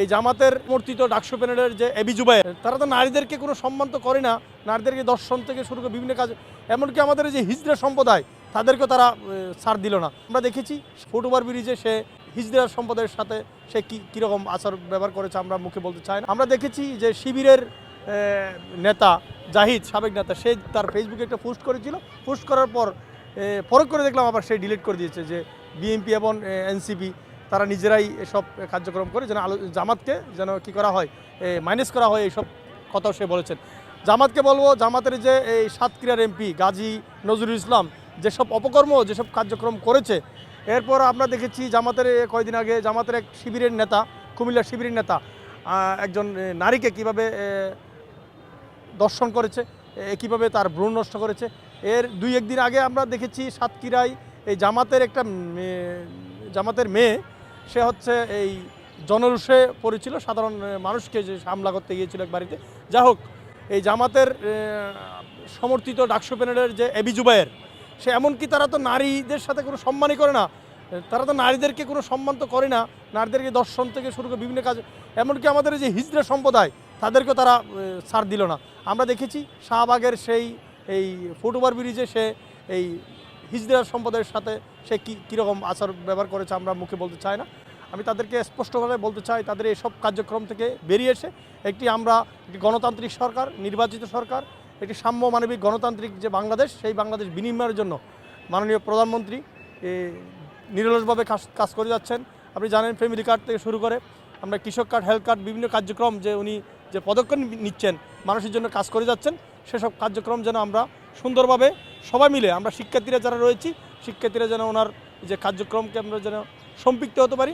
এই জামাতের সমর্থিত ডাকসু প্যানেলের যে এবি জুবায়ের, তারা তো নারীদেরকে কোনো সম্মান তো করে না, নারীদেরকে দর্শন থেকে শুরু করে বিভিন্ন কাজ, এমনকি আমাদের যে হিজড়া সম্প্রদায় তাদেরকেও তারা ছাড় দিল না। আমরা দেখেছি ফুটওভার ব্রিজে সে হিজড়া সম্প্রদায়ের সাথে সে কীরকম আচার ব্যবহার করেছে আমরা মুখে বলতে চাই না। আমরা দেখেছি যে শিবিরের নেতা জাহিদ, সাবেক নেতা, সে তার ফেসবুকে একটা পোস্ট করেছিল, পোস্ট করার পর পরে করে দেখলাম আবার সে ডিলিট করে দিয়েছে যে বিএনপি এবং এনসিপি তারা নিজেরাই এসব কার্যক্রম করে যেন জামাতকে যেন কী করা হয়, মাইনাস করা হয়, এইসব কথাও সে বলেছেন। জামাতকে বলবো, জামাতের যে এই সাতক্ষীরার এমপি গাজী নজরুল ইসলাম যেসব অপকর্ম যেসব কার্যক্রম করেছে, এরপর আমরা দেখেছি জামাতের কয়েকদিন আগে জামাতের এক শিবিরের নেতা, কুমিল্লার শিবিরের নেতা একজন নারীকে কিভাবে দর্শন করেছে, কীভাবে তার ভ্রূণ নষ্ট করেছে। এর দুই একদিন আগে আমরা দেখেছি সাতক্ষীরায় এই জামাতের মেয়ে, সে হচ্ছে এই জনরোষে পড়েছিল, সাধারণ মানুষকে যে হামলা করতে গিয়েছিল এক বাড়িতে। যা হোক, এই জামাতের সমর্থিত ডাকসু প্যানেলের যে এবি জুবায়ের, সে এমনকি তারা তো নারীদের সাথে কোনো সম্মানই করে না, তারা তো নারীদেরকে কোনো সম্মান তো করে না, নারীদেরকে দর্শন থেকে শুরু করে বিভিন্ন কাজ, এমনকি আমাদের যে হিজড়া সম্প্রদায় তাদেরকেও তারা ছাড় দিল না। আমরা দেখেছি শাহবাগের সেই এই ফুটওভার ব্রিজে সে এই হিজড়া সম্প্রদায়ের সাথে সে কীরকম আচার ব্যবহার করেছে আমরা মুখে বলতে চাই না। আমি তাদেরকে স্পষ্টভাবে বলতে চাই, তাদের এসব কার্যক্রম থেকে বেরিয়ে এসে আমরা একটি গণতান্ত্রিক সরকার, নির্বাচিত সরকার, একটি সাম্য মানবিক গণতান্ত্রিক যে বাংলাদেশ, সেই বাংলাদেশ বিনিময়ের জন্য মাননীয় প্রধানমন্ত্রী নিরলসভাবে কাজ করে যাচ্ছেন। আপনি জানেন, ফ্যামিলি কার্ড থেকে শুরু করে আমরা কৃষক কার্ড, হেলথ কার্ড, বিভিন্ন কার্যক্রম যে উনি যে পদক্ষেপ নিচ্ছেন, মানুষের জন্য কাজ করে যাচ্ছেন, সেসব কার্যক্রম যেন আমরা সুন্দরভাবে সবাই মিলে, আমরা শিক্ষার্থীরা যারা রয়েছি, শিক্ষার্থীরা যেন ওনার যে কার্যক্রমকে আমরা যেন সম্পৃক্ত হতে পারি।